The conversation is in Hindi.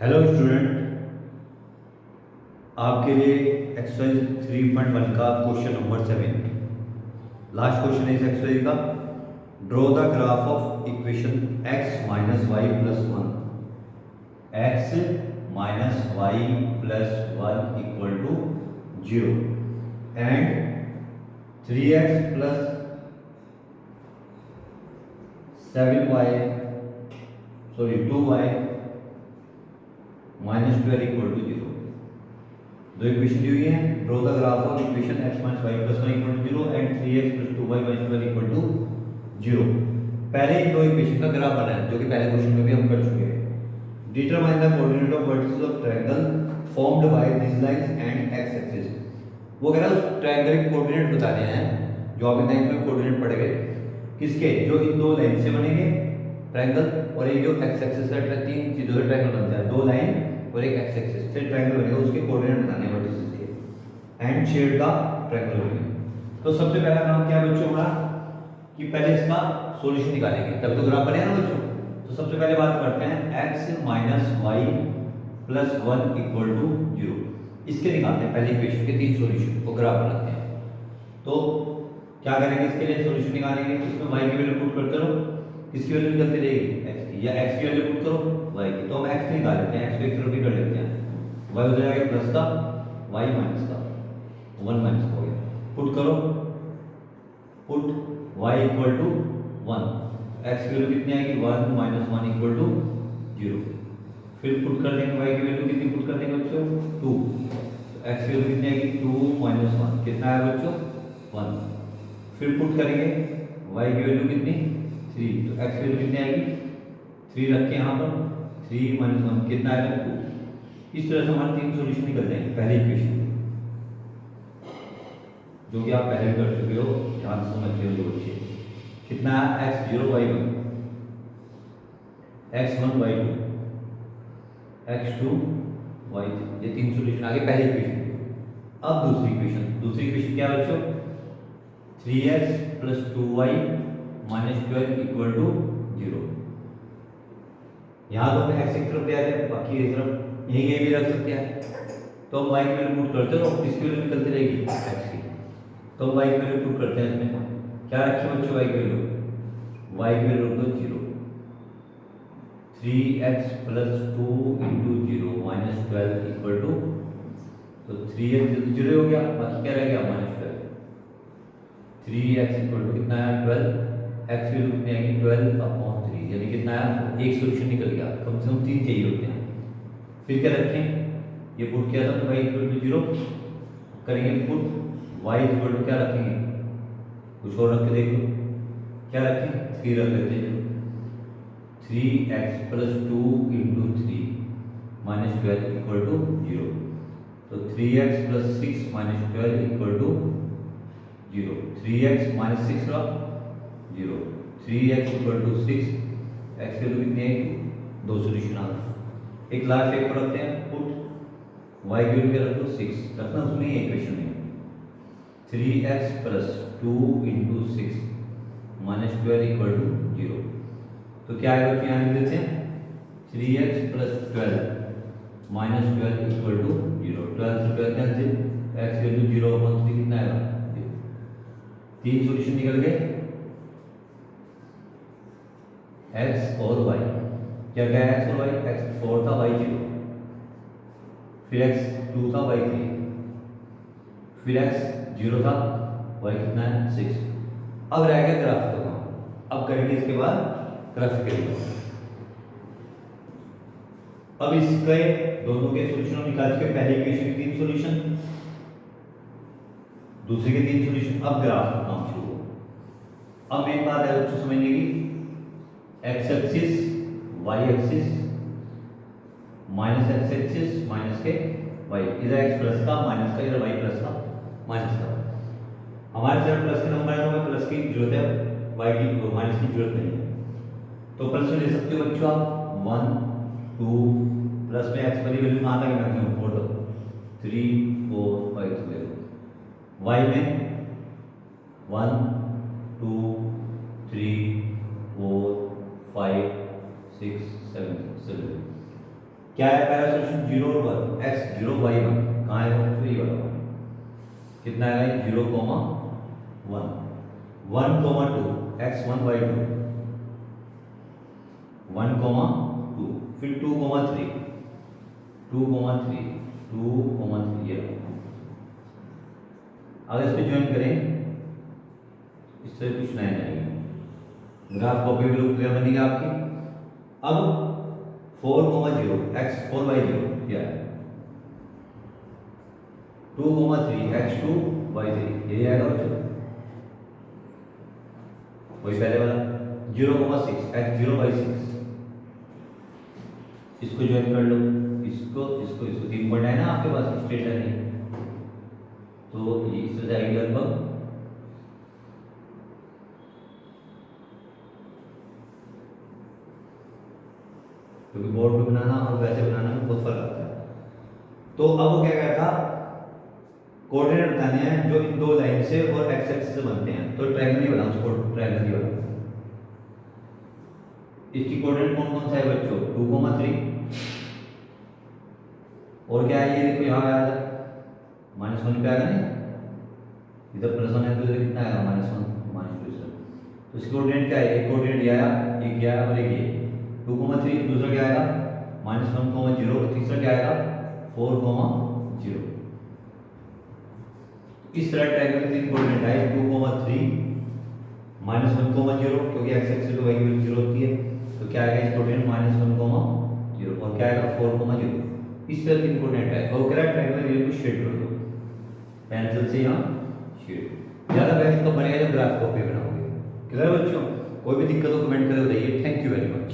हेलो स्टूडेंट, आपके लिए एक्सरसाइज 3.1 का क्वेश्चन नंबर 7 लास्ट क्वेश्चन है इस एक्सरसाइज का। Draw the graph of equation x minus Y plus one equal to 0 and 3x plus 2y minus 12 equal to 0। दो इक्वेशन दी हुई है। Draw the graph of equation x minus Y plus one equal to 0 and 3x plus 2y minus 12 equal to 0। पहले इन दो इक्वेशन का ग्राफ बनाया जो कि पहले क्वेश्चन में भी हम कर चुके हैं। Determine the coordinate of vertices of triangle formed by this lines and x axis. वो कह रहा है उस ट्रायंगल के कोऑर्डिनेट बताने हैं जो आपने 9th में कोऑर्डिनेट पढ़े गए किसके, जो इन दो लाइन से बनेंगे ट्रायंगल, और ये जो x एक्सिस है तीन चीजों से ट्रायंगल बनता है, दो लाइन और एक x एक्सिस से ट्रायंगल बनेगा, उसके कोऑर्डिनेट बताने हैं वर्टिसेस के एंड शेड द ट्रायंगल बनेगा। तो सबसे पहला काम क्या है बच्चों हमारा कि पहले इसका सॉल्यूशन निकालेंगे, तब तो ग्राफ बनेगा ना बच्चों। तो सबसे पहले बात करते हैं x minus Y plus one equal to 0। इसके निकालते हैं पहले इक्वेशन के तीन सॉल्यूशन को ग्राफ बनाते हैं। तो क्या करेंगे, इसके लिए सॉल्यूशन निकालेंगे, इसमें y की वैल्यू पुट करते रहो, किसकी वैल्यू निकलती रहेगी x की, या x की वैल्यू पुट करो y की। तो हम x निकाल लेते हैं, x को एक तरफ ही कर लेते हैं, y हो जाएगा प्लस का y माइनस का 1 माइनस हो गया। पुट करो, put y equal to 1, x की वैल्यू कितनी आएगी 1 माइनस 1 इक्वल टू 0। फिर पुट कर देंगे y की वैल्यू कितनी पुट कर देंगे बच्चों 2, तो x की वैल्यू कितनी आएगी 2 माइनस 1 कितना है बच्चों 1। फिर पुट करेंगे y की वैल्यू कितनी 3, तो x की वैल्यू कितनी आएगी 3 रख के यहाँ पर 3 माइनस 1 कितना आएगा 2। इस तरह से हमारे तीन सॉल्यूशन निकल जाएंगे पहले इक्वेशन जो कि आप पहले कर चुके हो, ध्यान से समझते हो जो बच्चे। कितना है x0 y1 x1 y2 x2 y3, ये तीन सॉल्यूशन आगे पहले इक्वेशन। अब दूसरी इक्वेशन क्या है बच्चों 3x plus 2y minus 12 equal to 0। यहाँ तो अपने x की तरफ ले आ जाए, बाकी ये तरफ यही भी रख सकते हैं। तो हम y की वैल्यू पुट करते रहो, किसकी वैल्यू निकलती रहेगी x की। तो हम y की वैल्यू पुट करते हैं, इसमें क्या रखें बच्चों y की वैल्यू रख दो 0। 3x plus 2 into 0 minus 12 equal to, तो 3x 0 हो गया, बाकी क्या रह गया माइनस 12। 3x इक्वल टू कितना है 12, x की वैल्यू कितनी आएगी 12/3, यानी कितना है एक सॉल्यूशन निकल गया, कम से कम तीन चाहिए होते हैं। फिर क्या रखें, ये पुट किया था तो y इक्वल टू 0 करेंगे, पुट y इक्वल टू क्या रखेंगे, कुछ और रख के देख लो, क्या रखें 3 रख लेते हैं। 3x plus 2 into 3 minus 12 equal to 0, तो 3x plus 6 minus 12 equal to 0। 3x minus 6 का 0, 3x इक्वल टू 6, x की वैल्यू कितनी है दो सॉल्यूशन आ गए। एक लास्ट एक को रखते हैं, पुट y की वैल्यू क्या रख दो 6 रखना, उसमें ही इक्वेशन में 3x plus 2 into 6 minus 12 equal to 0। तो क्या है बच्चों यहाँ लिख देते हैं 3x plus 12 minus 12 equal to 0। 12 से 12 कैंसिल, x वैल्यू 0/3 कितना आएगा 0। तीन सॉल्यूशन निकल गए x और y। क्या क्या है x और y, x4 था y 0, फिर x2 था y 3, फिर x 0 था y कितना है 6। अब रह गया ग्राफ का काम, अब करेंगे इसके बाद ग्राफिकली। अब इसके दोनों के सॉल्यूशन निकाल के पहले इक्वेशन के तीन सॉल्यूशन, दूसरे के तीन सॉल्यूशन, अब ग्राफ का काम शुरू हो। अब मेन बात है बच्चों समझने की, x axis y axis minus x axis minus के y, इधर x प्लस का माइनस का, इधर y प्लस का माइनस का। हमारे साइड प्लस के नंबर है तो हमें प्लस की जरूरत है, y की माइनस की जरूरत नहीं है। तो प्लस में ले सकते हो बच्चों आप 1 2, प्लस में x वाली वैल्यू कहाँ तक मैक्सिमम 4 तक, 3 4 5 तक ले लो। y में 1 2 3 4 5 6 7 7। क्या है पहला सोल्यूशन 0 और 1, x 0 y 1 कहाँ है बच्चों, ये वाला पॉइंट कितना आएगा 0, 1 1, 2 x 1 y 2 1, 2 फिर 2, 3 2, 3 2, 3 ये अगर इस पे ज्वाइन करें इससे कुछ नया नहीं है, ग्राफ कॉपी बिल्कुल क्लियर बनेगी आपकी। अब 4, 0 x 4 y 0 क्या है 2, 3 x 2 y 3 यही आएगा बच्चों, वही पहले वाला 0, 6 x 0 y 6 इसको ज्वाइन कर लो, इसको 3 पॉइंट है ना आपके पास स्ट्रेट लाइन है, तो ये इस तरह जाएगी लगभग क्योंकि बोर्ड पे बनाना और वैसे बनाना में बहुत फर्क आता है। तो अब वो क्या कहता कोऑर्डिनेट बताने हैं जो इन दो लाइन से और एक्स एक्सिस से बनते हैं, तो ट्रायंगल ही बनाओ उसको, ट्रायंगल ही बनाओ। इसकी कोऑर्डिनेट कौन कौन सा है बच्चों 2, 3 और क्या है ये देखो यहाँ पे आएगा -1 पे आएगा नहीं, इधर +1 है तो इधर कितना आएगा -1 -2। तो इसकी कोऑर्डिनेट क्या है, एक कोऑर्डिनेट ये आया, एक ये आया और एक ये 2, 3 दूसरा क्या आएगा -1, 0 और तीसरा क्या आएगा 4, 0। इस तरह ट्रायंगल की कोऑर्डिनेट है 2, 3 -1, 0 क्योंकि x एक्सिस पे y की वैल्यू 0 होती है, तो क्या आएगा इस कोऑर्डिनेट -1, 0 और क्या आएगा 4, 0। इस तरह की कोऑर्डिनेट है और करेक्ट ट्रायंगल ये को शेड कर दो पेंसिल से, यहाँ शेड ज़्यादा बेस्ट कब बनेगा जब ग्राफ कॉपी बनाओगे। क्लियर बच्चों, कोई भी दिक्कत हो कमेंट करके बताइए। Thank you very much.